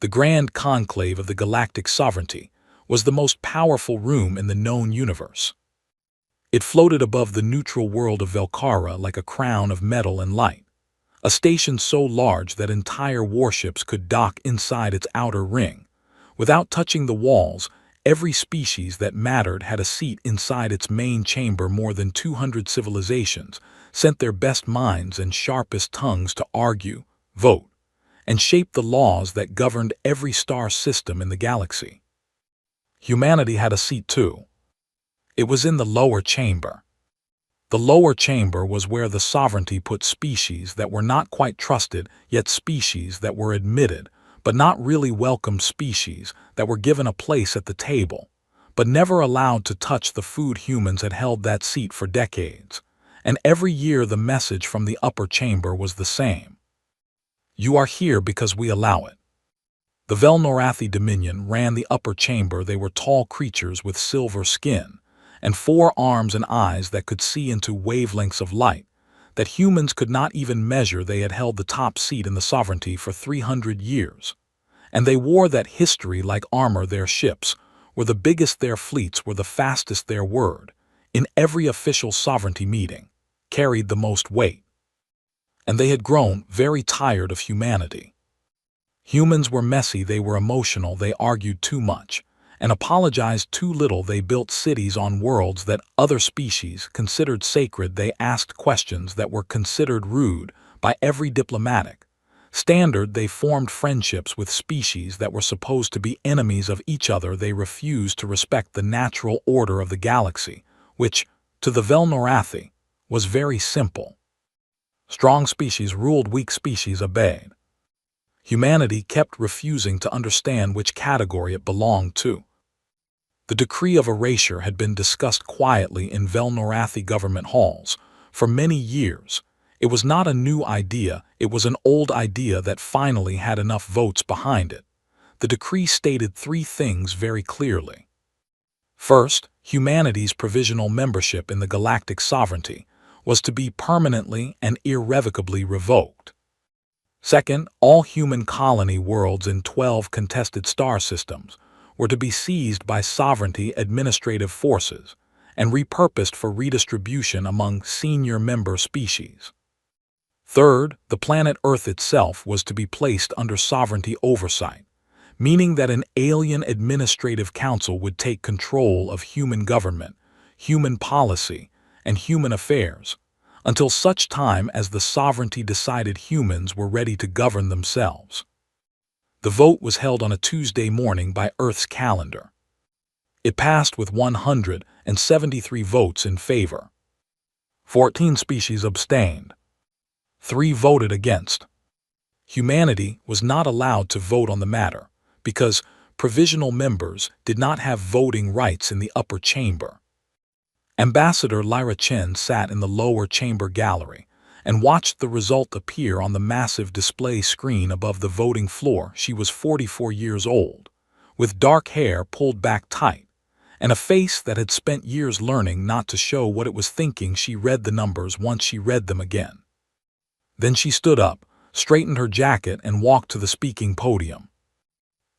The Grand Conclave of the Galactic Sovereignty was the most powerful room in the known universe. It floated above the neutral world of Velkara like a crown of metal and light, a station so large that entire warships could dock inside its outer ring. Without touching the walls, every species that mattered had a seat inside its main chamber. More than 200 civilizations sent their best minds and sharpest tongues to argue, vote, and shape the laws that governed every star system in the galaxy. Humanity had a seat too. It was in the lower chamber. The lower chamber was where the sovereignty put species that were not quite trusted, yet species that were admitted, but not really welcomed, species that were given a place at the table, but never allowed to touch the food. Humans had held that seat for decades, and every year the message from the upper chamber was the same. You are here because we allow it. The Velnorathi Dominion ran the upper chamber. They were tall creatures with silver skin, and 4 arms and eyes that could see into wavelengths of light that humans could not even measure. They had held the top seat in the sovereignty for 300 years, and they wore that history like armor. Their ships were the biggest, their fleets were the fastest, their word, in every official sovereignty meeting, carried the most weight. And they had grown very tired of humanity. Humans were messy, they were emotional, they argued too much, and apologized too little. They built cities on worlds that other species considered sacred. They asked questions that were considered rude by every diplomatic standard. They formed friendships with species that were supposed to be enemies of each other. They refused to respect the natural order of the galaxy, which, to the Velnorathi, was very simple. Strong species ruled, weak species obeyed. Humanity kept refusing to understand which category it belonged to. The decree of erasure had been discussed quietly in Velnorathi government halls for many years. It was not a new idea, it was an old idea that finally had enough votes behind it. The decree stated 3 things very clearly. First, humanity's provisional membership in the galactic sovereignty was to be permanently and irrevocably revoked. Second, all human colony worlds in 12 contested star systems were to be seized by sovereignty administrative forces and repurposed for redistribution among senior member species. Third, the planet Earth itself was to be placed under sovereignty oversight, meaning that an alien administrative council would take control of human government, human policy, and human affairs, until such time as the sovereignty decided humans were ready to govern themselves. The vote was held on a Tuesday morning by Earth's calendar. It passed with 173 votes in favor. 14 species abstained. 3 voted against. Humanity was not allowed to vote on the matter because provisional members did not have voting rights in the upper chamber. Ambassador Lyra Chen sat in the lower chamber gallery and watched the result appear on the massive display screen above the voting floor. She was 44 years old, with dark hair pulled back tight, and a face that had spent years learning not to show what it was thinking. She read the numbers once, she read them again. Then she stood up, straightened her jacket, and walked to the speaking podium.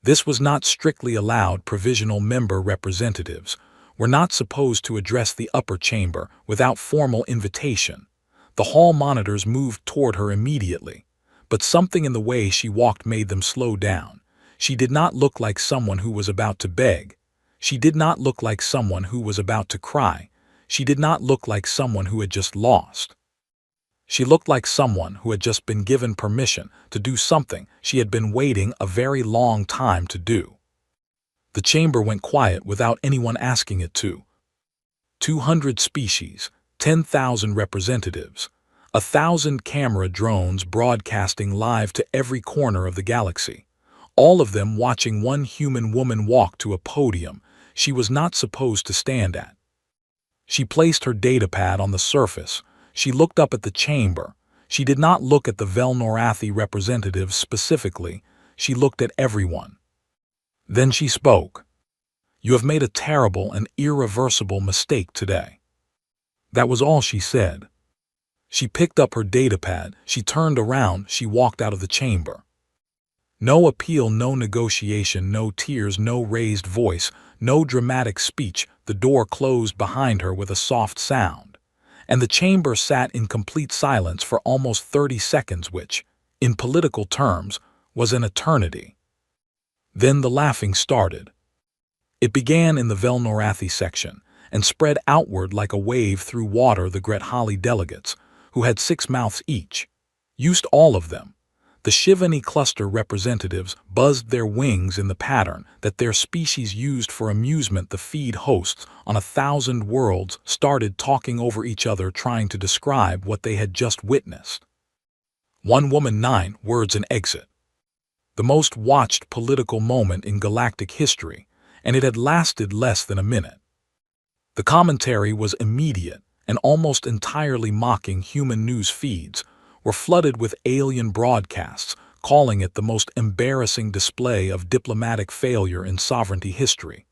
This was not strictly allowed. Provisional member representatives were not supposed to address the upper chamber without formal invitation. The hall monitors moved toward her immediately, but something in the way she walked made them slow down. She did not look like someone who was about to beg. She did not look like someone who was about to cry. She did not look like someone who had just lost. She looked like someone who had just been given permission to do something she had been waiting a very long time to do. The chamber went quiet without anyone asking it to. 200 species, 10,000 representatives, 1,000 camera drones broadcasting live to every corner of the galaxy, all of them watching one human woman walk to a podium she was not supposed to stand at. She placed her datapad on the surface. She looked up at the chamber. She did not look at the Velnorathi representatives specifically. She looked at everyone. Then she spoke. "You have made a terrible and irreversible mistake today." That was all she said. She picked up her datapad, she turned around, she walked out of the chamber. No appeal, no negotiation, no tears, no raised voice, no dramatic speech. The door closed behind her with a soft sound, and the chamber sat in complete silence for almost 30 seconds, which, in political terms, was an eternity. Then the laughing started. It began in the Velnorathi section and spread outward like a wave through water. The Gret Holly delegates, who had 6 mouths each, used all of them. The Shivani cluster representatives buzzed their wings in the pattern that their species used for amusement. The feed hosts on 1,000 worlds started talking over each other, trying to describe what they had just witnessed. One woman, 9 words, and exit. The most watched political moment in galactic history, and it had lasted less than a minute. The commentary was immediate and almost entirely mocking. Human news feeds were flooded with alien broadcasts, calling it the most embarrassing display of diplomatic failure in sovereignty history.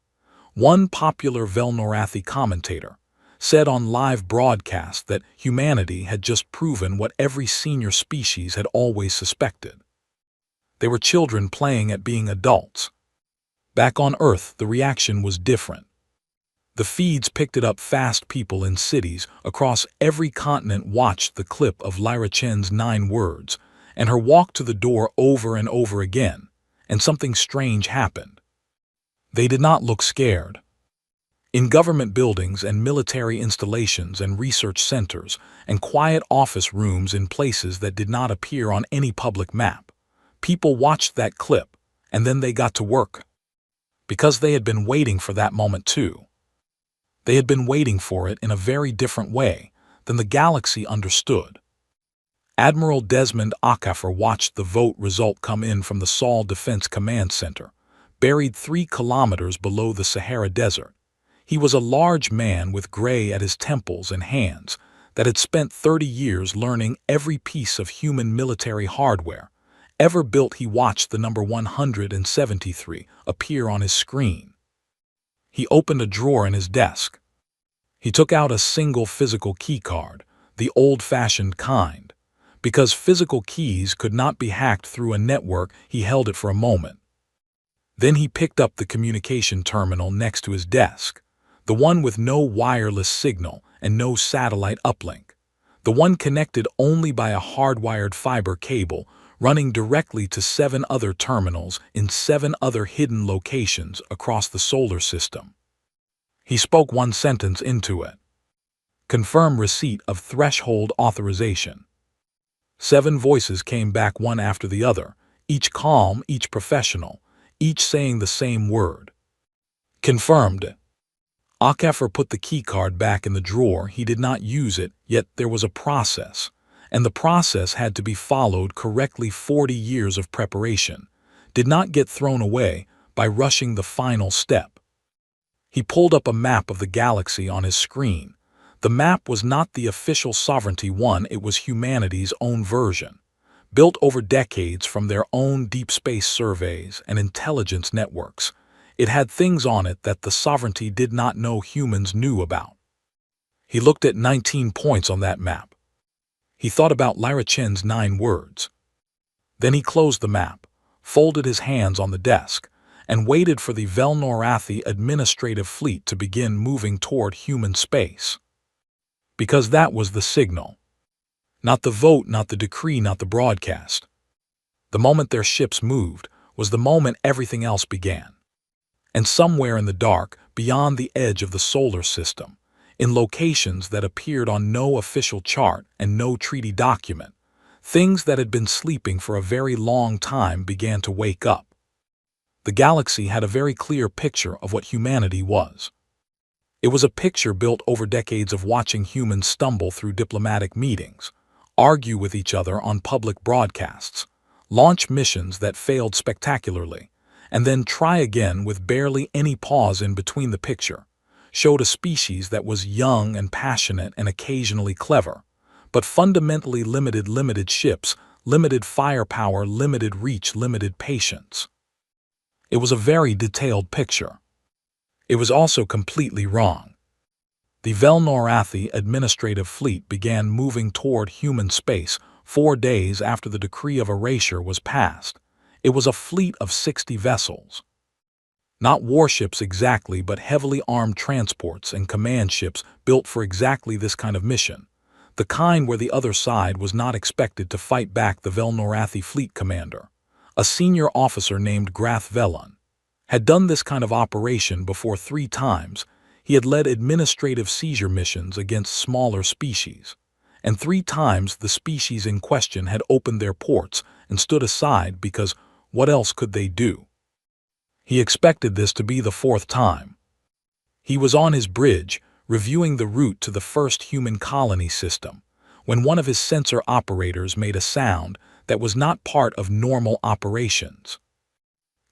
One popular Velnorathi commentator said on live broadcast that humanity had just proven what every senior species had always suspected. They were children playing at being adults. Back on Earth, the reaction was different. The feeds picked it up fast. People in cities across every continent watched the clip of Lyra Chen's 9 words and her walk to the door over and over again, and something strange happened. They did not look scared. In government buildings and military installations and research centers and quiet office rooms in places that did not appear on any public map, people watched that clip, and then they got to work. Because they had been waiting for that moment too. They had been waiting for it in a very different way than the galaxy understood. Admiral Desmond Acaffer watched the vote result come in from the Sol Defense Command Center, buried 3 kilometers below the Sahara Desert. He was a large man with gray at his temples and hands that had spent 30 years learning every piece of human military hardware ever built. He watched the number 173 appear on his screen. He opened a drawer in his desk. He took out a single physical key card, the old-fashioned kind. Because physical keys could not be hacked through a network, he held it for a moment. Then he picked up the communication terminal next to his desk, the one with no wireless signal and no satellite uplink, the one connected only by a hardwired fiber cable running directly to 7 other terminals in 7 other hidden locations across the solar system. He spoke 1 sentence into it. Confirm receipt of threshold authorization. 7 voices came back, one after the other, each calm, each professional, each saying the same word. Confirmed. Acaffer put the keycard back in the drawer. He did not use it, yet there was a process, and the process had to be followed correctly. 40 years of preparation did not get thrown away by rushing the final step. He pulled up a map of the galaxy on his screen. The map was not the official sovereignty one, it was humanity's own version, built over decades from their own deep space surveys and intelligence networks. It had things on it that the sovereignty did not know humans knew about. He looked at 19 points on that map. He thought about Lyra Chen's 9 words. Then he closed the map, folded his hands on the desk, and waited for the Velnorathi administrative fleet to begin moving toward human space. Because that was the signal. Not the vote, not the decree, not the broadcast. The moment their ships moved was the moment everything else began. And somewhere in the dark, beyond the edge of the solar system, in locations that appeared on no official chart and no treaty document, things that had been sleeping for a very long time began to wake up. The galaxy had a very clear picture of what humanity was. It was a picture built over decades of watching humans stumble through diplomatic meetings, argue with each other on public broadcasts, launch missions that failed spectacularly, and then try again with barely any pause in between. The picture showed a species that was young and passionate and occasionally clever, but fundamentally limited ships, limited firepower, limited reach, limited patience. It was a very detailed picture. It was also completely wrong. The Velnorathi administrative fleet began moving toward human space 4 days after the decree of erasure was passed. It was a fleet of 60 vessels. Not warships exactly, but heavily armed transports and command ships built for exactly this kind of mission. The kind where the other side was not expected to fight back. The Velnorathi fleet commander, a senior officer named Grath Velan, had done this kind of operation before 3 times. He had led administrative seizure missions against smaller species, and 3 times the species in question had opened their ports and stood aside because what else could they do? He expected this to be the 4th time. He was on his bridge, reviewing the route to the first human colony system, when one of his sensor operators made a sound that was not part of normal operations.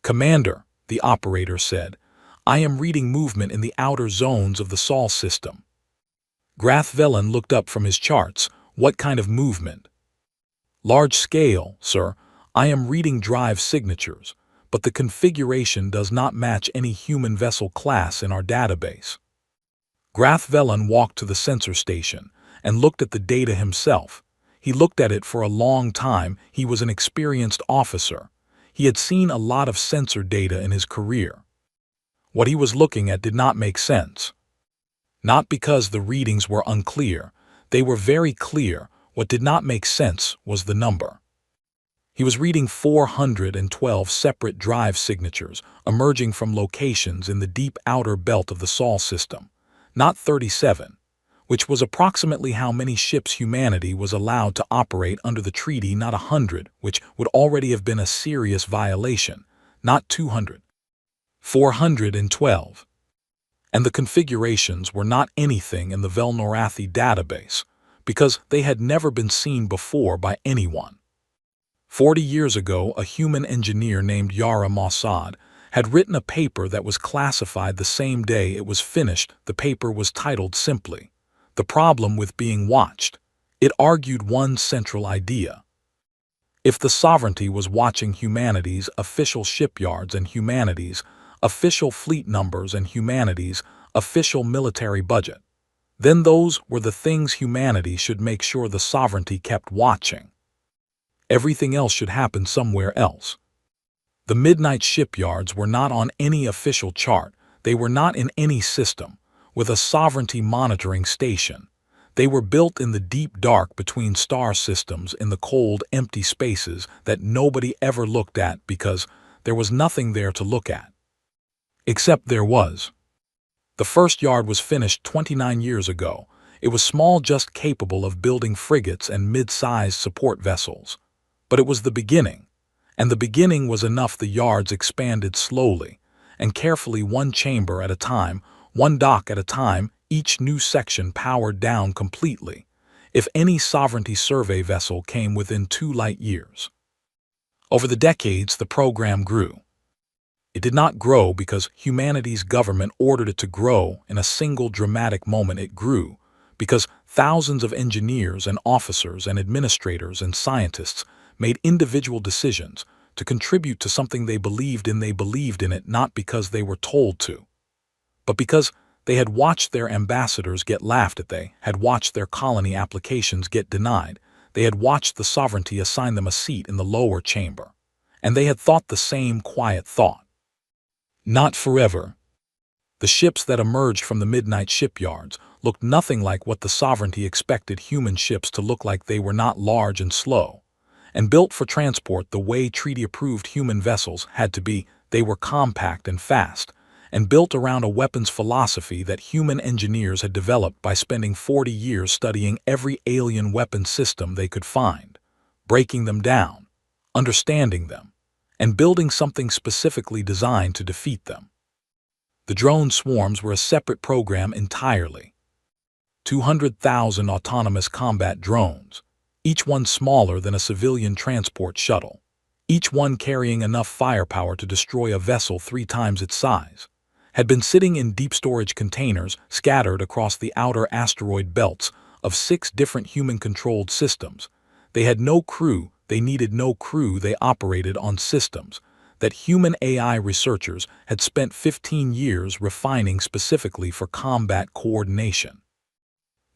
"Commander," the operator said, "I am reading movement in the outer zones of the Sol system." Grath Velan looked up from his charts. "What kind of movement?" "Large scale, sir. I am reading drive signatures, but the configuration does not match any human vessel class in our database." Grath Velan walked to the sensor station and looked at the data himself. He looked at it for a long time. He was an experienced officer. He had seen a lot of sensor data in his career. What he was looking at did not make sense. Not because the readings were unclear. They were very clear. What did not make sense was the number. He was reading 412 separate drive signatures emerging from locations in the deep outer belt of the Sol system, not 37, which was approximately how many ships humanity was allowed to operate under the treaty, not 100, which would already have been a serious violation, not 200. 412. And the configurations were not anything in the Velnorathi database, because they had never been seen before by anyone. 40 years ago, a human engineer named Yara Mossad had written a paper that was classified the same day it was finished. The paper was titled simply, "The Problem with Being Watched." It argued one central idea. If the sovereignty was watching humanity's official shipyards and humanity's official fleet numbers and humanity's official military budget, then those were the things humanity should make sure the sovereignty kept watching. Everything else should happen somewhere else. The midnight shipyards were not on any official chart. They were not in any system, with a sovereignty monitoring station. They were built in the deep dark between star systems in the cold, empty spaces that nobody ever looked at because there was nothing there to look at. Except there was. The first yard was finished 29 years ago. It was small, just capable of building frigates and mid-sized support vessels. But it was the beginning, and the beginning was enough. The yards expanded slowly and carefully, one chamber at a time, one dock at a time, each new section powered down completely. If any sovereignty survey vessel came within 2 light years. Over the decades, the program grew. It did not grow because humanity's government ordered it to grow in a single dramatic moment. It grew because thousands of engineers and officers and administrators and scientists made individual decisions to contribute to something they believed in. They believed in it not because they were told to, but because they had watched their ambassadors get laughed at. They had watched their colony applications get denied. They had watched the sovereignty assign them a seat in the lower chamber. And they had thought the same quiet thought. Not forever. The ships that emerged from the midnight shipyards looked nothing like what the sovereignty expected human ships to look like. They were not large and slow, and built for transport the way treaty-approved human vessels had to be. They were compact and fast, and built around a weapons philosophy that human engineers had developed by spending 40 years studying every alien weapon system they could find, breaking them down, understanding them, and building something specifically designed to defeat them. The drone swarms were a separate program entirely. 200,000 autonomous combat drones, each one smaller than a civilian transport shuttle, each one carrying enough firepower to destroy a vessel 3 times its size, had been sitting in deep storage containers scattered across the outer asteroid belts of 6 different human-controlled systems. They had no crew. They needed no crew. They operated on systems that human AI researchers had spent 15 years refining specifically for combat coordination.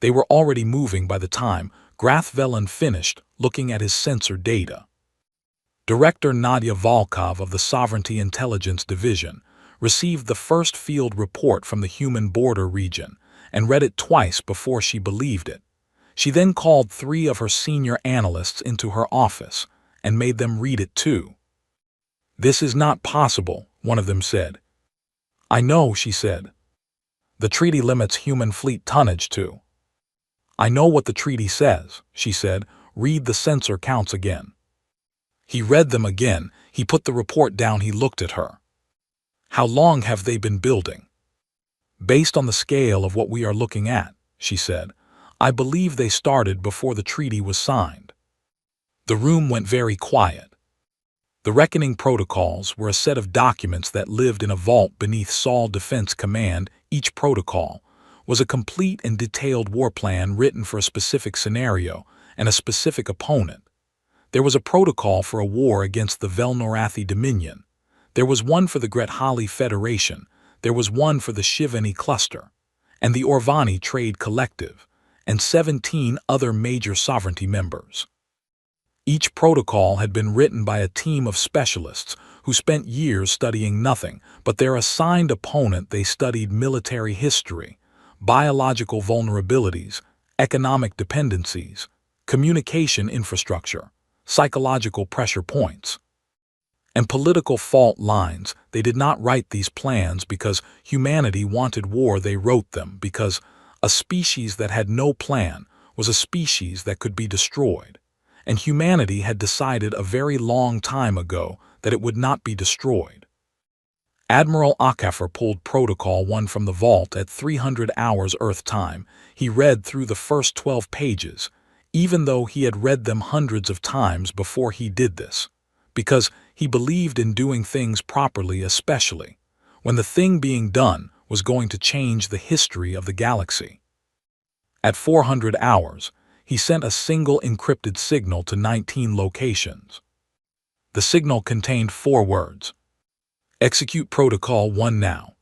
They were already moving by the time Grath Velan finished looking at his sensor data. Director Nadia Volkov of the Sovereignty Intelligence Division received the first field report from the human border region and read it twice before she believed it. She then called 3 of her senior analysts into her office and made them read it too. "This is not possible," one of them said. "I know," she said. "The treaty limits human fleet tonnage to." "I know what the treaty says," she said. "Read the sensor counts again." He read them again. He put the report down. He looked at her. "How long have they been building?" "Based on the scale of what we are looking at," she said, "I believe they started before the treaty was signed." The room went very quiet. The reckoning protocols were a set of documents that lived in a vault beneath Saul Defense Command. Each protocol was a complete and detailed war plan written for a specific scenario and a specific opponent. There was a protocol for a war against the Velnorathi Dominion. There was one for the Grethali Federation. There was one for the Shivani Cluster, and the Orvani Trade Collective, and 17 other major sovereignty members. Each protocol had been written by a team of specialists who spent years studying nothing but their assigned opponent. They studied military history, biological vulnerabilities, economic dependencies, communication infrastructure, psychological pressure points, and political fault lines. They did not write these plans because humanity wanted war. They wrote them because a species that had no plan was a species that could be destroyed, and humanity had decided a very long time ago that it would not be destroyed. Admiral Akafer pulled Protocol 1 from the vault at 300 hours Earth time. He read through the first 12 pages, even though he had read them hundreds of times before he did this, because he believed in doing things properly, especially when the thing being done was going to change the history of the galaxy. At 400 hours, he sent a single encrypted signal to 19 locations. The signal contained 4 words: "Execute Protocol 1 now."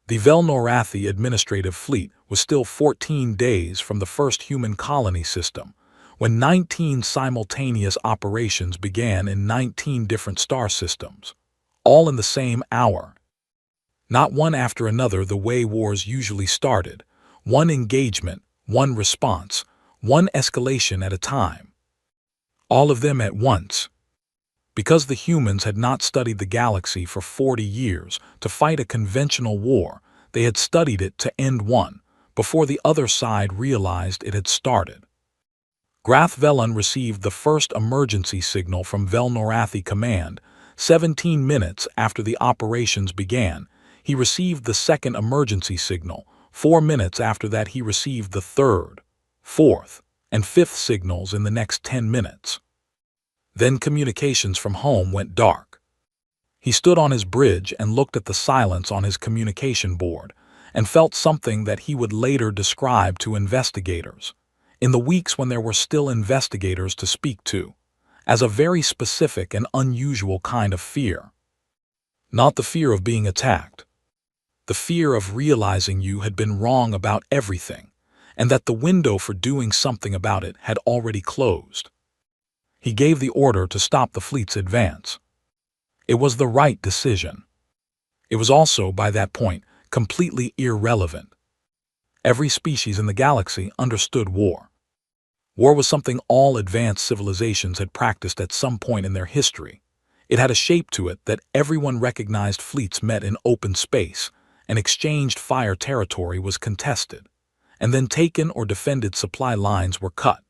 The Velnorathi administrative fleet was still 14 days from the first human colony system when 19 simultaneous operations began in 19 different star systems, all in the same hour. Not one after another, the way wars usually started, one engagement, one response, one escalation at a time. All of them at once. Because the humans had not studied the galaxy for 40 years to fight a conventional war, they had studied it to end one before the other side realized it had started. Grath Velan received the first emergency signal from Velnorathi Command 17 minutes after the operations began. He received the second emergency signal. 4 minutes after that, he received the third, fourth, and fifth signals in the next 10 minutes. Then communications from home went dark. He stood on his bridge and looked at the silence on his communication board and felt something that he would later describe to investigators, in the weeks when there were still investigators to speak to, as a very specific and unusual kind of fear. Not the fear of being attacked. The fear of realizing you had been wrong about everything, and that the window for doing something about it had already closed. He gave the order to stop the fleet's advance. It was the right decision. It was also, by that point, completely irrelevant. Every species in the galaxy understood war. War was something all advanced civilizations had practiced at some point in their history. It had a shape to it that everyone recognized. Fleets met in open space, and exchanged fire. Territory was contested, and then taken or defended. Supply lines were cut,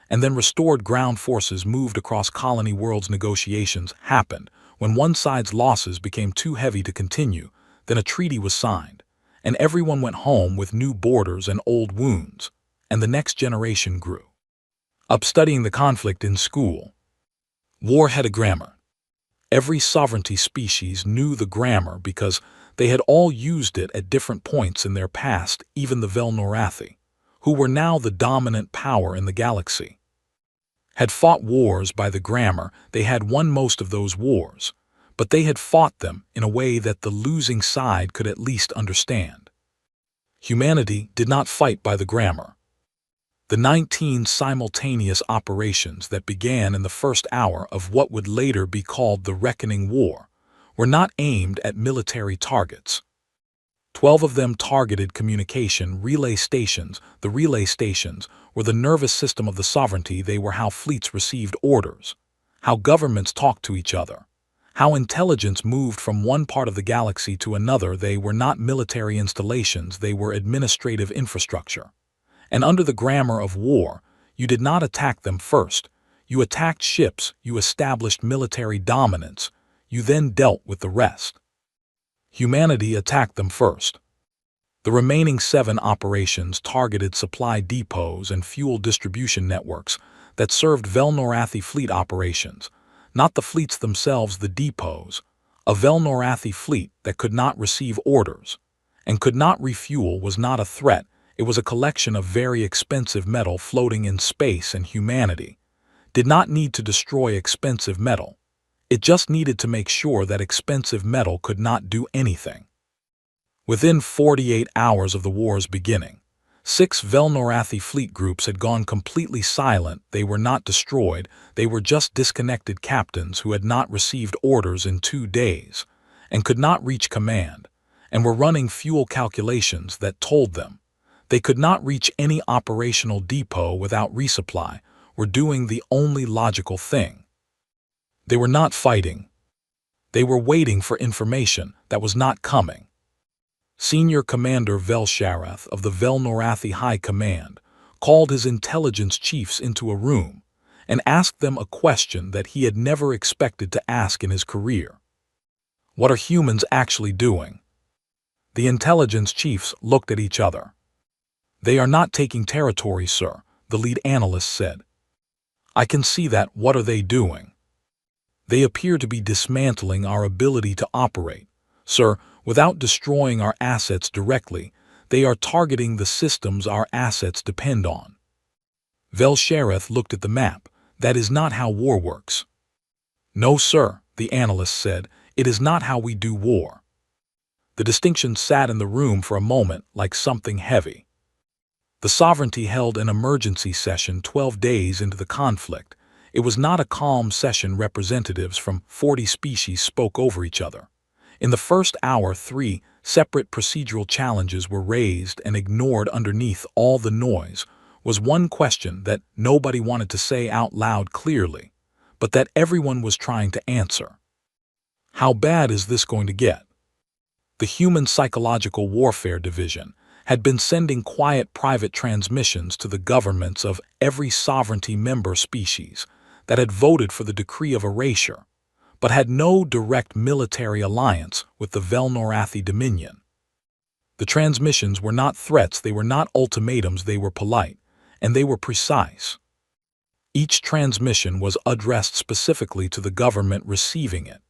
and then restored. Ground forces moved across colony worlds. Negotiations happened. When one side's losses became too heavy to continue, then a treaty was signed, and everyone went home with new borders and old wounds, and the next generation grew up studying the conflict in school. War had a grammar. Every sovereignty species knew the grammar because they had all used it at different points in their past. Even the Velnorathi, who were now the dominant power in the galaxy, had fought wars by the grammar. They had won most of those wars, but they had fought them in a way that the losing side could at least understand. Humanity did not fight by the grammar. The 19 simultaneous operations that began in the first hour of what would later be called the Reckoning War were not aimed at military targets. 12 of them targeted communication relay stations. The relay stations were the nervous system of the sovereignty. They were how fleets received orders, how governments talked to each other, how intelligence moved from one part of the galaxy to another. They were not military installations, they were administrative infrastructure. And under the grammar of war, you did not attack them first. You attacked ships, you established military dominance, you then dealt with the rest. Humanity attacked them first. The remaining 7 operations targeted supply depots and fuel distribution networks that served Velnorathi fleet operations, not the fleets themselves, the depots. A Velnorathi fleet that could not receive orders and could not refuel was not a threat. It was a collection of very expensive metal floating in space, and humanity did not need to destroy expensive metal. It just needed to make sure that expensive metal could not do anything. Within 48 hours of the war's beginning, 6 Velnorathi fleet groups had gone completely silent. They were not destroyed, they were just disconnected captains who had not received orders in 2 days and could not reach command, and were running fuel calculations that told them they could not reach any operational depot without resupply. Were doing the only logical thing. They were not fighting. They were waiting for information that was not coming. Senior Commander Velsharath of the Velnorathi High Command called his intelligence chiefs into a room and asked them a question that he had never expected to ask in his career. What are humans actually doing? The intelligence chiefs looked at each other. They are not taking territory, sir, the lead analyst said. I can see that. What are they doing? They appear to be dismantling our ability to operate. Sir, without destroying our assets directly, they are targeting the systems our assets depend on. Velsharath looked at the map. That is not how war works. No, sir, the analyst said. It is not how we do war. The distinction sat in the room for a moment like something heavy. The sovereignty held an emergency session 12 days into the conflict. It was not a calm session. Representatives from 40 species spoke over each other. In the first hour, 3 separate procedural challenges were raised and ignored. Underneath all the noise was one question that nobody wanted to say out loud clearly, but that everyone was trying to answer. How bad is this going to get? The Human Psychological Warfare Division had been sending quiet private transmissions to the governments of every sovereignty member species that had voted for the decree of erasure, but had no direct military alliance with the Velnorathi Dominion. The transmissions were not threats, they were not ultimatums, they were polite, and they were precise. Each transmission was addressed specifically to the government receiving it.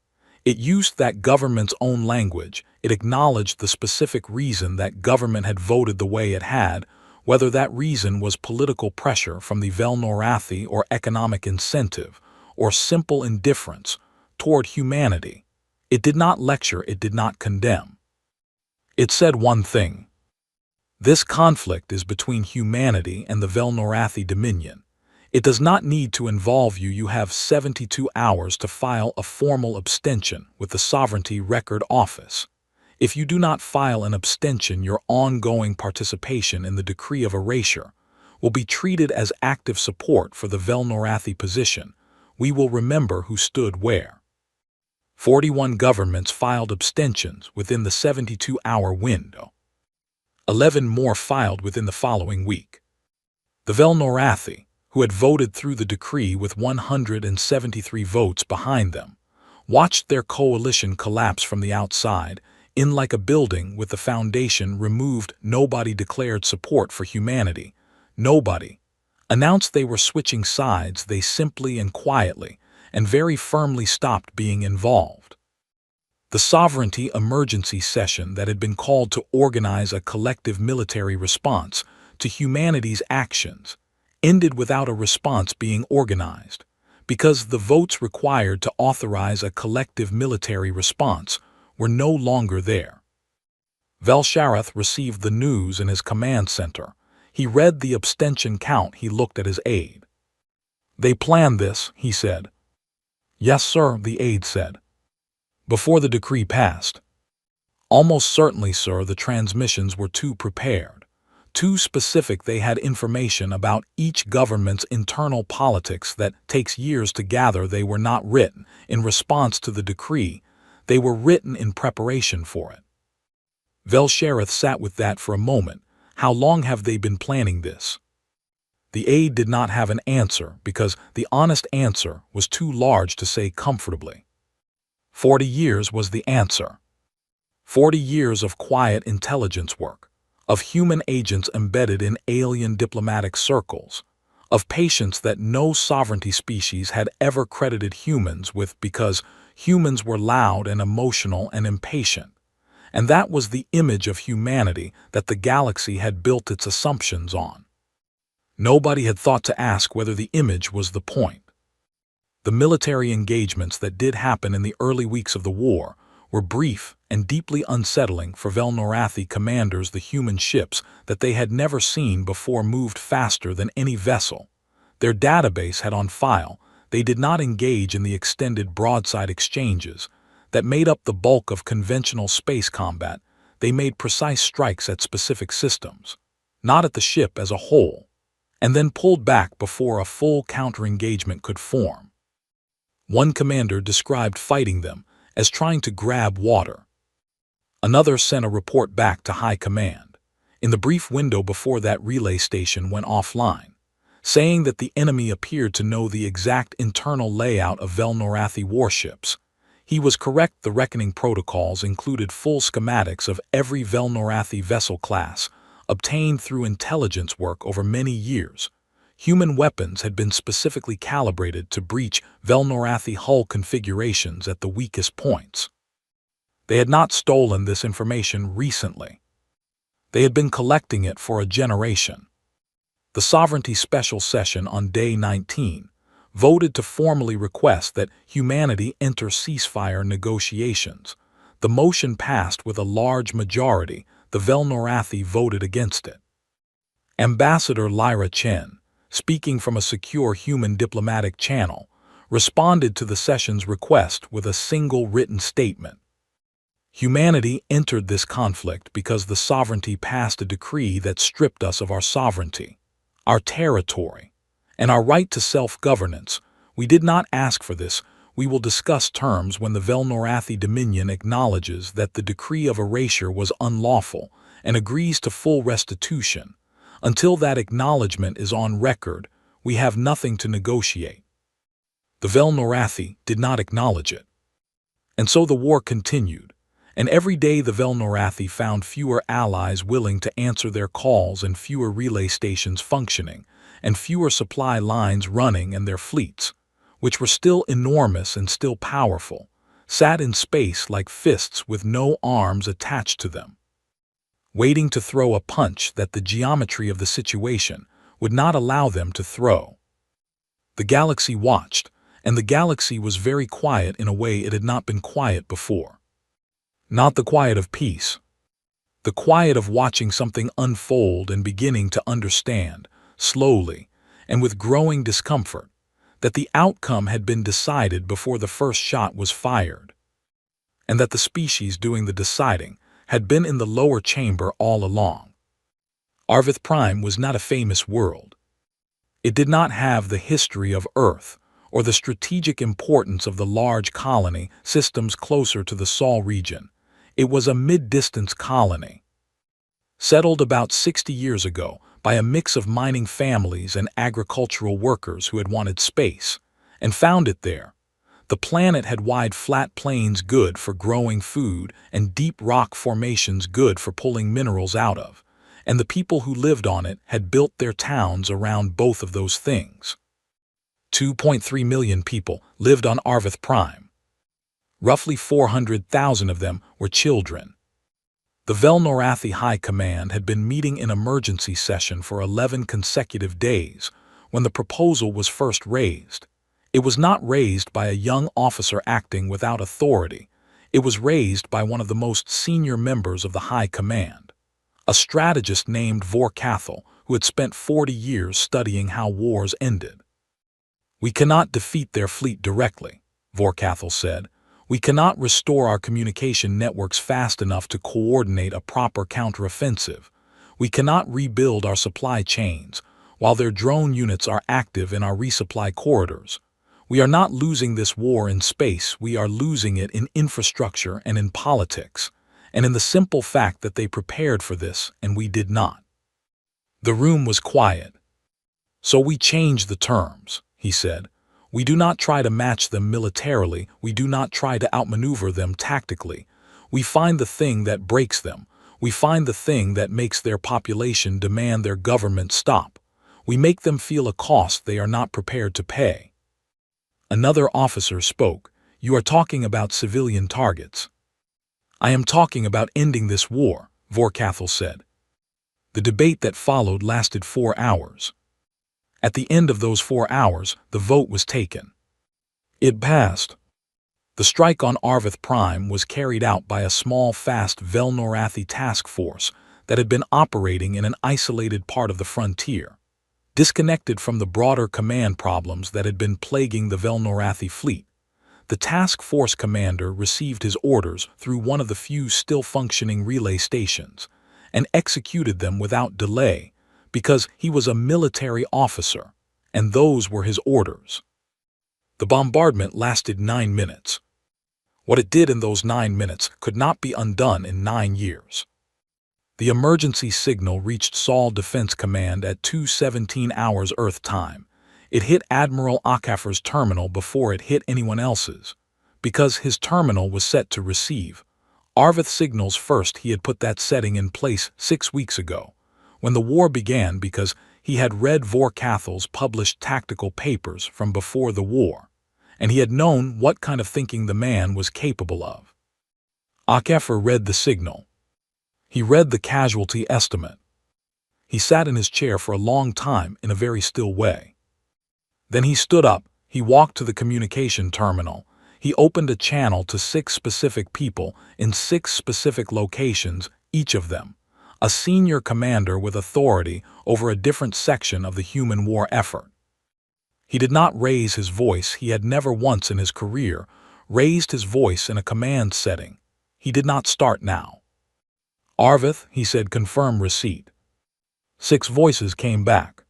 It used that government's own language. It acknowledged the specific reason that government had voted the way it had, whether that reason was political pressure from the Velnorathi or economic incentive or simple indifference toward humanity. It did not lecture, it did not condemn. It said one thing. This conflict is between humanity and the Velnorathi Dominion. It does not need to involve you. You have 72 hours to file a formal abstention with the Sovereignty Record Office. If you do not file an abstention, your ongoing participation in the decree of erasure will be treated as active support for the Velnorathi position. We will remember who stood where. 41 governments filed abstentions within the 72-hour window. 11 more filed within the following week. The Velnorathi, who had voted through the decree with 173 votes behind them, watched their coalition collapse from the outside, in like a building with the foundation removed. Nobody declared support for humanity. Nobody announced they were switching sides. They simply and quietly and very firmly stopped being involved. The sovereignty emergency session that had been called to organize a collective military response to humanity's actions ended without a response being organized, because the votes required to authorize a collective military response were no longer there. Velsharath received the news in his command center. He read the abstention count. He looked at his aide. "They planned this," he said. "Yes, sir," the aide said. "Before the decree passed." "Almost certainly, sir, the transmissions were too prepared, too specific. They had information about each government's internal politics that takes years to gather. They were not written in response to the decree. They were written in preparation for it." Velsherath sat with that for a moment. "How long have they been planning this?" The aide did not have an answer because the honest answer was too large to say comfortably. 40 years was the answer. 40 years of quiet intelligence work, of human agents embedded in alien diplomatic circles, of patience that no sovereignty species had ever credited humans with because humans were loud and emotional and impatient. And that was the image of humanity that the galaxy had built its assumptions on. Nobody had thought to ask whether the image was the point. The military engagements that did happen in the early weeks of the war were brief and deeply unsettling for Velnorathi commanders. The human ships that they had never seen before moved faster than any vessel. Their database had on file. They did not engage in the extended broadside exchanges that made up the bulk of conventional space combat. They made precise strikes at specific systems, not at the ship as a whole, and then pulled back before a full counter-engagement could form. One commander described fighting them as trying to grab water. Another sent a report back to high command, in the brief window before that relay station went offline, saying that the enemy appeared to know the exact internal layout of Velnorathi warships. He was correct. The reckoning protocols included full schematics of every Velnorathi vessel class, obtained through intelligence work over many years. Human weapons had been specifically calibrated to breach Velnorathi hull configurations at the weakest points. They had not stolen this information recently. They had been collecting it for a generation. The Sovereignty Special Session on Day 19 voted to formally request that humanity enter ceasefire negotiations. The motion passed with a large majority. The Velnorathi voted against it. Ambassador Lyra Chen, speaking from a secure human diplomatic channel, responded to the session's request with a single written statement. Humanity entered this conflict because the sovereignty passed a decree that stripped us of our sovereignty, our territory, and our right to self-governance. We did not ask for this. We will discuss terms when the Velnorathi Dominion acknowledges that the decree of erasure was unlawful and agrees to full restitution. Until that acknowledgement is on record, we have nothing to negotiate. The Velnorathi did not acknowledge it. And so the war continued, and every day the Velnorathi found fewer allies willing to answer their calls and fewer relay stations functioning, and fewer supply lines running, and their fleets, which were still enormous and still powerful, sat in space like fists with no arms attached to them, waiting to throw a punch that the geometry of the situation would not allow them to throw. The galaxy watched, and the galaxy was very quiet in a way it had not been quiet before. Not the quiet of peace. The quiet of watching something unfold and beginning to understand, slowly, and with growing discomfort, that the outcome had been decided before the first shot was fired, and that the species doing the deciding had been in the lower chamber all along. Arvith Prime was not a famous world. It did not have the history of Earth or the strategic importance of the large colony systems closer to the Sol region. It was a mid-distance colony, settled about 60 years ago by a mix of mining families and agricultural workers who had wanted space, and found it there. The planet had wide flat plains good for growing food and deep rock formations good for pulling minerals out of, and the people who lived on it had built their towns around both of those things. 2.3 million people lived on Arvith Prime. Roughly 400,000 of them were children. The Velnorathi High Command had been meeting in emergency session for 11 consecutive days when the proposal was first raised. It was not raised by a young officer acting without authority. It was raised by one of the most senior members of the High Command, a strategist named Vorkathel, who had spent 40 years studying how wars ended. "We cannot defeat their fleet directly," Vorkathel said. "We cannot restore our communication networks fast enough to coordinate a proper counteroffensive. We cannot rebuild our supply chains, while their drone units are active in our resupply corridors. We are not losing this war in space, we are losing it in infrastructure and in politics, and in the simple fact that they prepared for this and we did not." The room was quiet. "So we change the terms," he said. "We do not try to match them militarily, we do not try to outmaneuver them tactically. We find the thing that breaks them. We find the thing that makes their population demand their government stop. We make them feel a cost they are not prepared to pay." Another officer spoke. "You are talking about civilian targets." "I am talking about ending this war," Vorkathel said. The debate that followed lasted 4 hours. At the end of those 4 hours, the vote was taken. It passed. The strike on Arvith Prime was carried out by a small, fast Velnorathi task force that had been operating in an isolated part of the frontier, disconnected from the broader command problems that had been plaguing the Velnorathi fleet. The task force commander received his orders through one of the few still functioning relay stations and executed them without delay because he was a military officer, and those were his orders. The bombardment lasted 9 minutes. What it did in those 9 minutes could not be undone in 9 years. The emergency signal reached Saul Defense Command at 2:17 hours Earth time. It hit Admiral Akafer's terminal before it hit anyone else's. Because his terminal was set to receive Arvith signals first, he had put that setting in place 6 weeks ago, when the war began, because he had read Vorkathel's published tactical papers from before the war, and he had known what kind of thinking the man was capable of. Akafer read the signal. He read the casualty estimate. He sat in his chair for a long time in a very still way. Then he stood up, he walked to the communication terminal, he opened a channel to 6 specific people in 6 specific locations, each of them a senior commander with authority over a different section of the human war effort. He did not raise his voice. He had never once in his career raised his voice in a command setting. He did not start now. "Arvith," he said, "confirm receipt." 6 voices came back.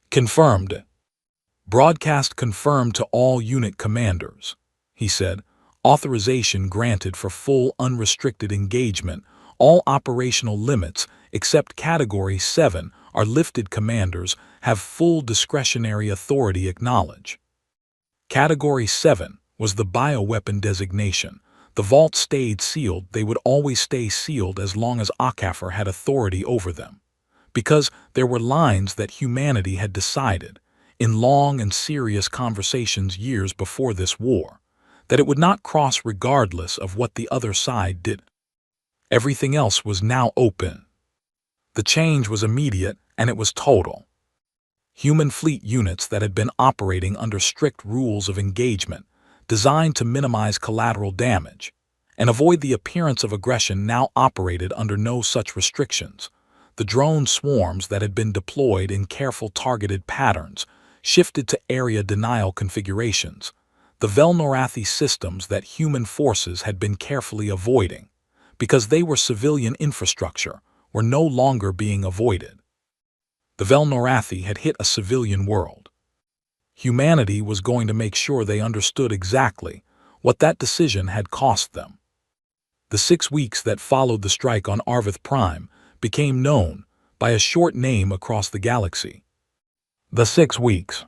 "Confirmed." "Broadcast confirmed to all unit commanders," he said. "Authorization granted for full unrestricted engagement. All operational limits, except Category 7, are lifted. Commanders have full discretionary authority. Acknowledge." Category 7 was the bioweapon designation. The vault stayed sealed. They would always stay sealed as long as Akafer had authority over them, because there were lines that humanity had decided, in long and serious conversations years before this war, that it would not cross regardless of what the other side did. Everything else was now open. The change was immediate, and it was total. Human fleet units that had been operating under strict rules of engagement, designed to minimize collateral damage and avoid the appearance of aggression, now operated under no such restrictions. The drone swarms that had been deployed in careful targeted patterns shifted to area denial configurations. The Velnorathi systems that human forces had been carefully avoiding, because they were civilian infrastructure, were no longer being avoided. The Velnorathi had hit a civilian world. Humanity was going to make sure they understood exactly what that decision had cost them. The 6 weeks that followed the strike on Arvith Prime became known by a short name across the galaxy. The 6 weeks.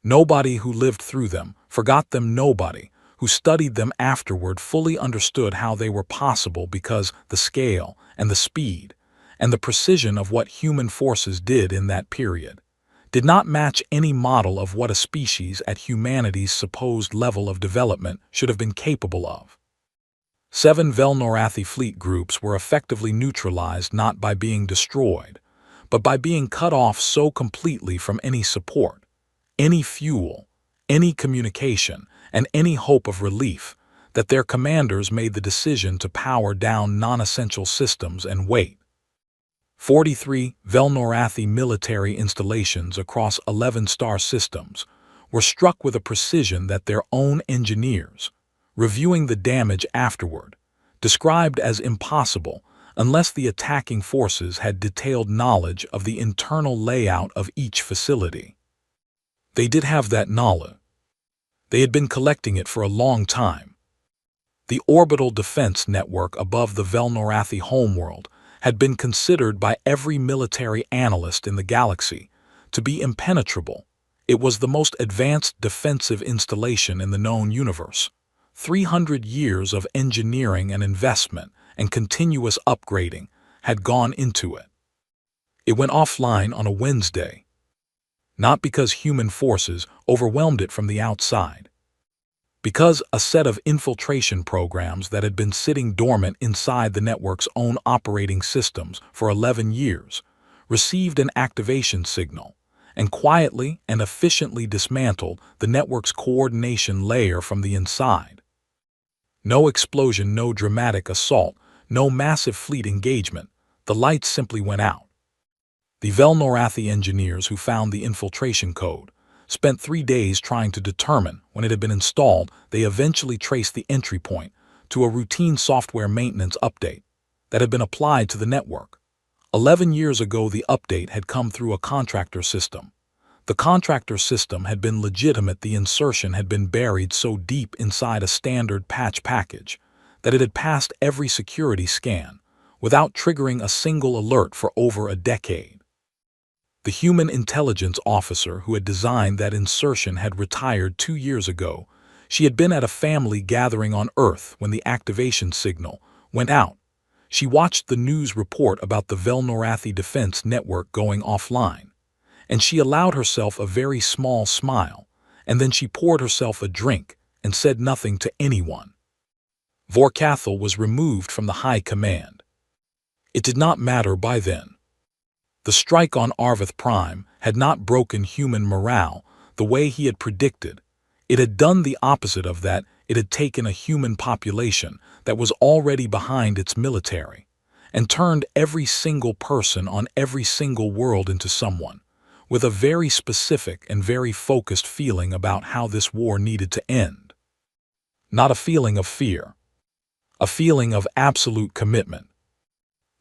Nobody who lived through them forgot them. Nobody who studied them afterward fully understood how they were possible, because the scale and the speed and the precision of what human forces did in that period did not match any model of what a species at humanity's supposed level of development should have been capable of. 7 Velnorathi fleet groups were effectively neutralized, not by being destroyed, but by being cut off so completely from any support, any fuel, any communication, and any hope of relief that their commanders made the decision to power down non-essential systems and wait. 43 Velnorathi military installations across 11 star systems were struck with a precision that their own engineers, reviewing the damage afterward, described as impossible unless the attacking forces had detailed knowledge of the internal layout of each facility. They did have that knowledge. They had been collecting it for a long time. The orbital defense network above the Velnorathi homeworld had been considered by every military analyst in the galaxy to be impenetrable. It was the most advanced defensive installation in the known universe. 300 years of engineering and investment and continuous upgrading had gone into it. It went offline on a Wednesday, not because human forces overwhelmed it from the outside, because a set of infiltration programs that had been sitting dormant inside the network's own operating systems for 11 years received an activation signal and quietly and efficiently dismantled the network's coordination layer from the inside. No explosion, no dramatic assault, no massive fleet engagement. The lights simply went out. The Velnorathi engineers who found the infiltration code spent 3 days trying to determine when it had been installed. They eventually traced the entry point to a routine software maintenance update that had been applied to the network. 11 years ago, the update had come through a contractor system. The contractor system had been legitimate. The insertion had been buried so deep inside a standard patch package that it had passed every security scan without triggering a single alert for over a decade. The human intelligence officer who had designed that insertion had retired 2 years ago. She had been at a family gathering on Earth when the activation signal went out. She watched the news report about the Velnorathi defense network going offline, and she allowed herself a very small smile, and then she poured herself a drink and said nothing to anyone. Vorkathal was removed from the high command. It did not matter by then. The strike on Arvath Prime had not broken human morale the way he had predicted. It had done the opposite of that. It had taken a human population that was already behind its military and turned every single person on every single world into someone with a very specific and very focused feeling about how this war needed to end. Not a feeling of fear, a feeling of absolute commitment.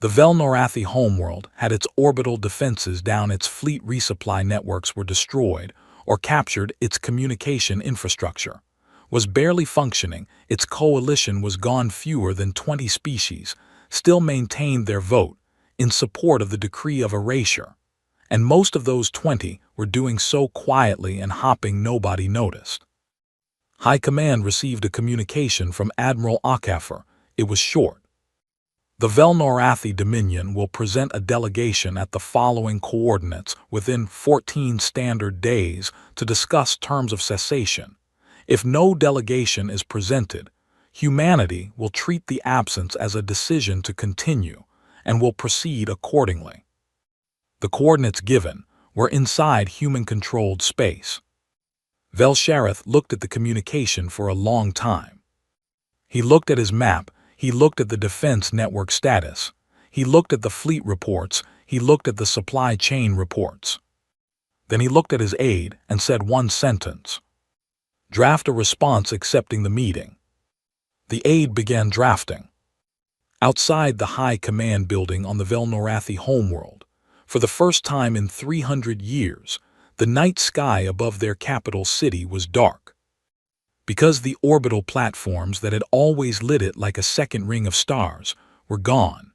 The Velnorathi homeworld had its orbital defenses down, its fleet resupply networks were destroyed or captured, its communication infrastructure was barely functioning, its coalition was gone. Fewer than 20 species still maintained their vote in support of the decree of erasure, and most of those 20 were doing so quietly and hopping nobody noticed. High Command received a communication from Admiral Akafer. It was short. The Velnorathi Dominion will present a delegation at the following coordinates within 14 standard days to discuss terms of cessation. If no delegation is presented, humanity will treat the absence as a decision to continue and will proceed accordingly. The coordinates given were inside human-controlled space. Velshareth looked at the communication for a long time. He looked at his map. He looked at the defense network status. He looked at the fleet reports. He looked at the supply chain reports. Then he looked at his aide and said one sentence. Draft a response accepting the meeting. The aide began drafting. Outside the High Command building on the Velnorathi homeworld, for the first time in 300 years, the night sky above their capital city was dark. Because the orbital platforms that had always lit it like a second ring of stars were gone,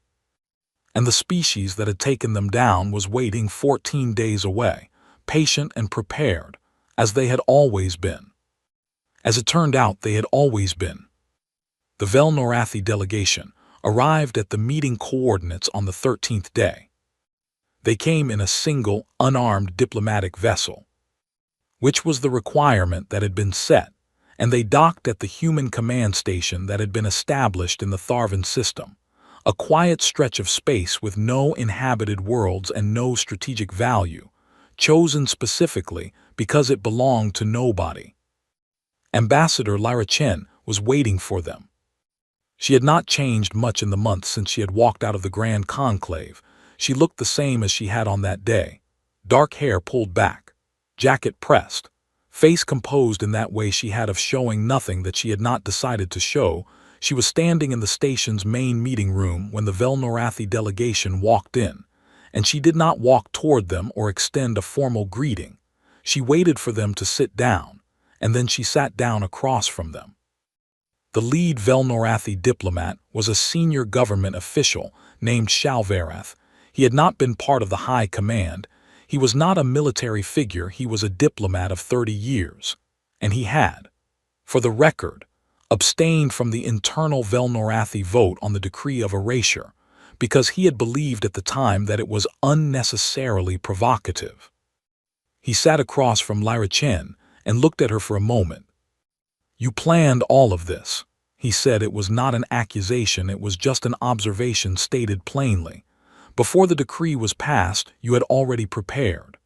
and the species that had taken them down was waiting 14 days away, patient and prepared, as they had always been. As it turned out, they had always been. The Velnorathi delegation arrived at the meeting coordinates on the 13th day. They came in a single, unarmed diplomatic vessel, which was the requirement that had been set, and they docked at the human command station that had been established in the Tharvan system, a quiet stretch of space with no inhabited worlds and no strategic value, chosen specifically because it belonged to nobody. Ambassador Lyra Chen was waiting for them. She had not changed much in the months since she had walked out of the Grand Conclave. She looked the same as she had on that day. Dark hair pulled back, jacket pressed, face composed in that way she had of showing nothing that she had not decided to show. She was standing in the station's main meeting room when the Velnorathi delegation walked in, and she did not walk toward them or extend a formal greeting. She waited for them to sit down, and then she sat down across from them. The lead Velnorathi diplomat was a senior government official named Shalvarath. He had not been part of the high command. He was not a military figure, he was a diplomat of 30 years. And he had, for the record, abstained from the internal Velnorathi vote on the decree of erasure because he had believed at the time that it was unnecessarily provocative. He sat across from Lyra Chen and looked at her for a moment. "You planned all of this," he said. "It was not an accusation, it was just an observation stated plainly. Before the decree was passed, you had already prepared."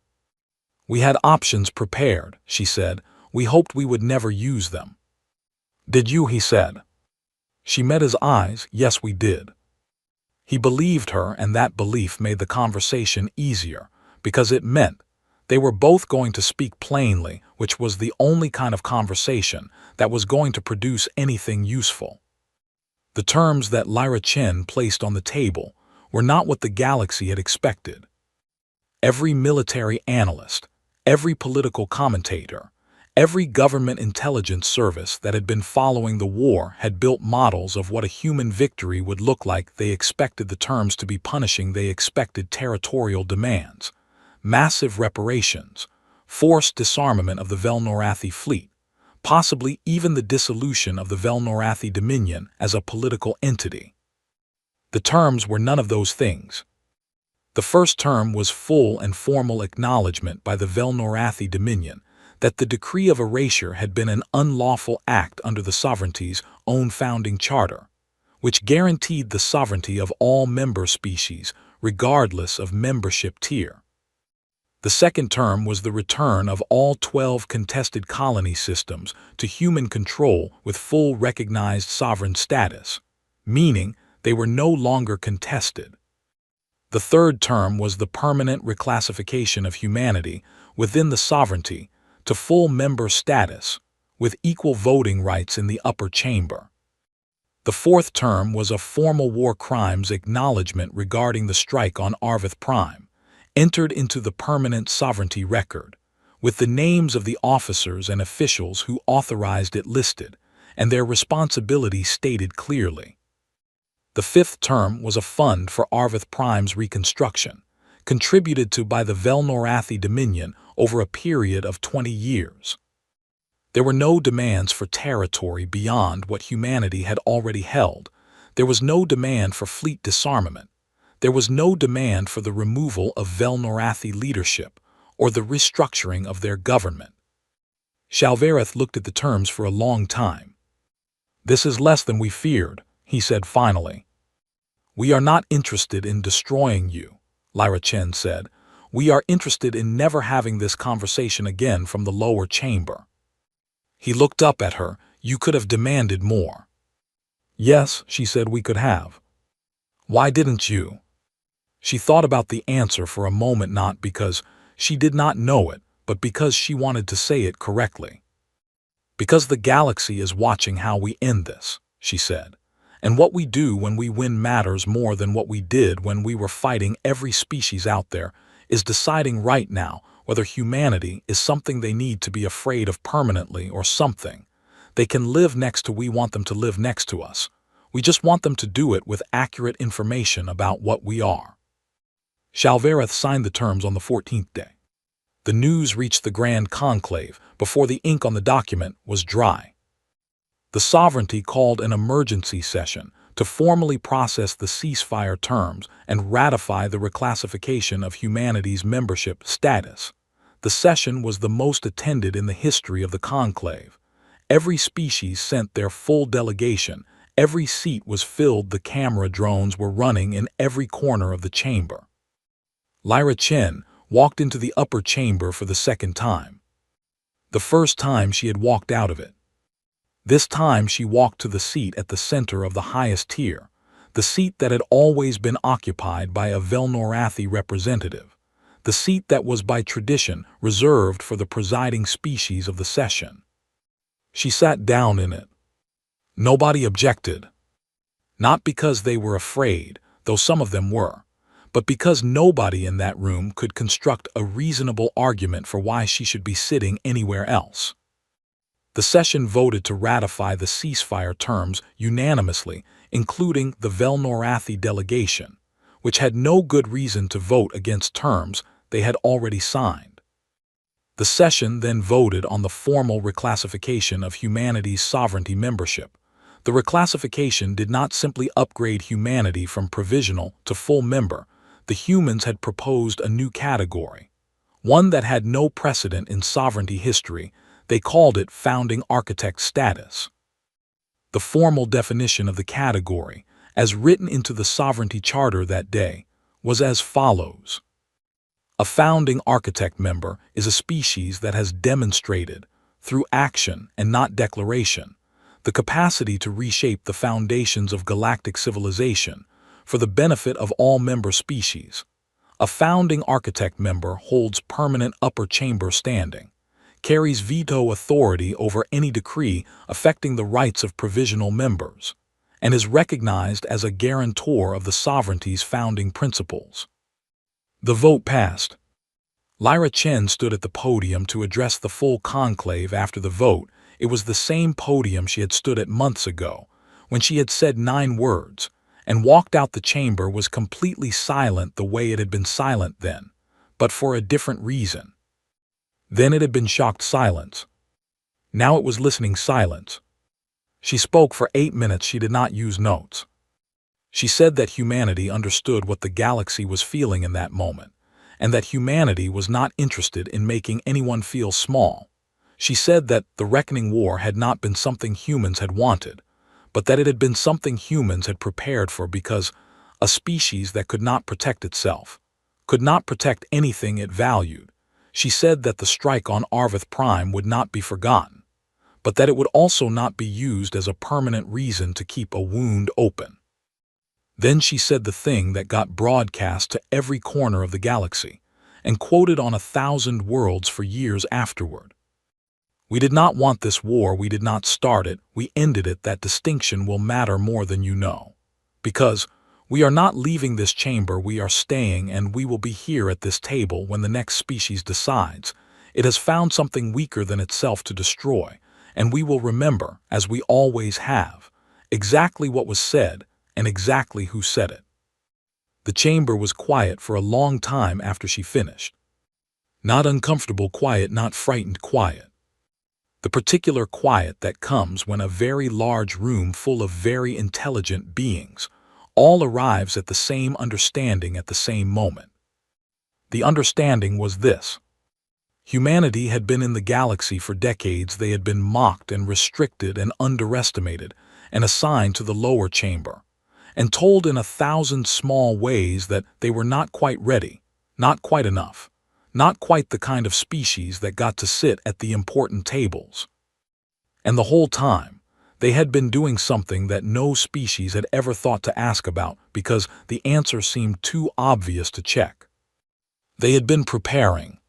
"We had options prepared," she said. "We hoped we would never use them." "Did you?" he said. She met his eyes. "Yes, we did." He believed her, and that belief made the conversation easier, because it meant they were both going to speak plainly, which was the only kind of conversation that was going to produce anything useful. The terms that Lyra Chen placed on the table were not what the galaxy had expected. Every military analyst, every political commentator, every government intelligence service that had been following the war had built models of what a human victory would look like. They expected the terms to be punishing. They expected territorial demands, massive reparations, forced disarmament of the Velnorathi fleet, possibly even the dissolution of the Velnorathi Dominion as a political entity. The terms were none of those things. The first term was full and formal acknowledgement by the Velnorathi Dominion that the decree of erasure had been an unlawful act under the sovereignty's own founding charter, which guaranteed the sovereignty of all member species regardless of membership tier. The second term was the return of all 12 contested colony systems to human control with full recognized sovereign status, meaning they were no longer contested. The third term was the permanent reclassification of humanity within the sovereignty to full member status, with equal voting rights in the upper chamber. The fourth term was a formal war crimes acknowledgement regarding the strike on Arvith Prime, entered into the permanent sovereignty record, with the names of the officers and officials who authorized it listed, and their responsibility stated clearly. The fifth term was a fund for Arvith Prime's reconstruction, contributed to by the Velnorathi Dominion over a period of 20 years. There were no demands for territory beyond what humanity had already held. There was no demand for fleet disarmament. There was no demand for the removal of Velnorathi leadership or the restructuring of their government. Shalvarath looked at the terms for a long time. "This is less than we feared," he said finally. "We are not interested in destroying you," Lyra Chen said. "We are interested in never having this conversation again from the lower chamber." He looked up at her. "You could have demanded more." "Yes," she said, "we could have." "Why didn't you?" She thought about the answer for a moment, not because she did not know it, but because she wanted to say it correctly. "Because the galaxy is watching how we end this," she said. "And what we do when we win matters more than what we did when we were fighting. Every species out there is deciding right now whether humanity is something they need to be afraid of permanently or something they can live next to. We want them to live next to us. We just want them to do it with accurate information about what we are." Shalvarath signed the terms on the 14th day. The news reached the Grand Conclave before the ink on the document was dry. The sovereignty called an emergency session to formally process the ceasefire terms and ratify the reclassification of humanity's membership status. The session was the most attended in the history of the conclave. Every species sent their full delegation. Every seat was filled. The camera drones were running in every corner of the chamber. Lyra Chen walked into the upper chamber for the second time. The first time she had walked out of it. This time she walked to the seat at the center of the highest tier, the seat that had always been occupied by a Velnorathi representative, the seat that was by tradition reserved for the presiding species of the session. She sat down in it. Nobody objected. Not because they were afraid, though some of them were, but because nobody in that room could construct a reasonable argument for why she should be sitting anywhere else. The session voted to ratify the ceasefire terms unanimously, including the Velnorathi delegation, which had no good reason to vote against terms they had already signed. The session then voted on the formal reclassification of humanity's sovereignty membership. The reclassification did not simply upgrade humanity from provisional to full member. The humans had proposed a new category, one that had no precedent in sovereignty history. They called it founding architect status. The formal definition of the category, as written into the sovereignty charter that day, was as follows. A founding architect member is a species that has demonstrated, through action and not declaration, the capacity to reshape the foundations of galactic civilization for the benefit of all member species. A founding architect member holds permanent upper chamber standing, carries veto authority over any decree affecting the rights of provisional members, and is recognized as a guarantor of the sovereignty's founding principles. The vote passed. Lyra Chen stood at the podium to address the full conclave after the vote. It was the same podium she had stood at months ago, when she had said 9 words, and walked out the chamber was completely silent the way it had been silent then, but for a different reason. Then it had been shocked silence. Now it was listening silence. She spoke for 8 minutes. She did not use notes. She said that humanity understood what the galaxy was feeling in that moment, and that humanity was not interested in making anyone feel small. She said that the Reckoning War had not been something humans had wanted, but that it had been something humans had prepared for because a species that could not protect itself, could not protect anything it valued. She said that the strike on Arvith Prime would not be forgotten, but that it would also not be used as a permanent reason to keep a wound open. Then she said the thing that got broadcast to every corner of the galaxy and quoted on 1,000 worlds for years afterward. We did not want this war. We did not start it. We ended it. That distinction will matter more than you know. Because we are not leaving this chamber. We are staying, and we will be here at this table when the next species decides. It has found something weaker than itself to destroy, and we will remember, as we always have, exactly what was said and exactly who said it. The chamber was quiet for a long time after she finished. Not uncomfortable quiet, not frightened quiet. The particular quiet that comes when a very large room full of very intelligent beings all arrives at the same understanding at the same moment. The understanding was this. Humanity had been in the galaxy for decades. They had been mocked and restricted and underestimated and assigned to the lower chamber, and told in 1,000 small ways that they were not quite ready, not quite enough, not quite the kind of species that got to sit at the important tables. And the whole time, they had been doing something that no species had ever thought to ask about because the answer seemed too obvious to check. They had been preparing.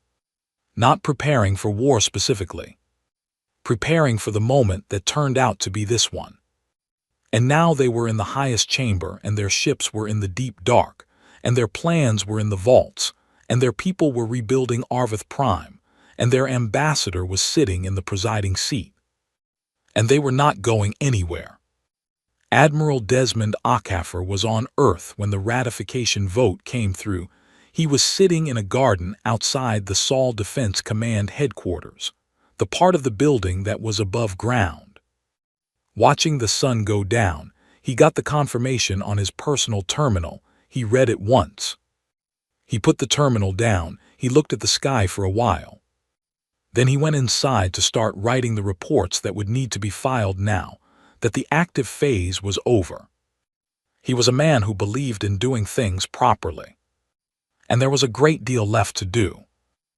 Not preparing for war specifically. Preparing for the moment that turned out to be this one. And now they were in the highest chamber, and their ships were in the deep dark, and their plans were in the vaults, and their people were rebuilding Arvith Prime, and their ambassador was sitting in the presiding seat. And they were not going anywhere. Admiral Desmond Acaffer was on Earth when the ratification vote came through. He was sitting in a garden outside the Sol Defense Command headquarters, the part of the building that was above ground. Watching the sun go down, he got the confirmation on his personal terminal. He read it once. He put the terminal down. He looked at the sky for a while. Then he went inside to start writing the reports that would need to be filed now that the active phase was over. He was a man who believed in doing things properly. And there was a great deal left to do.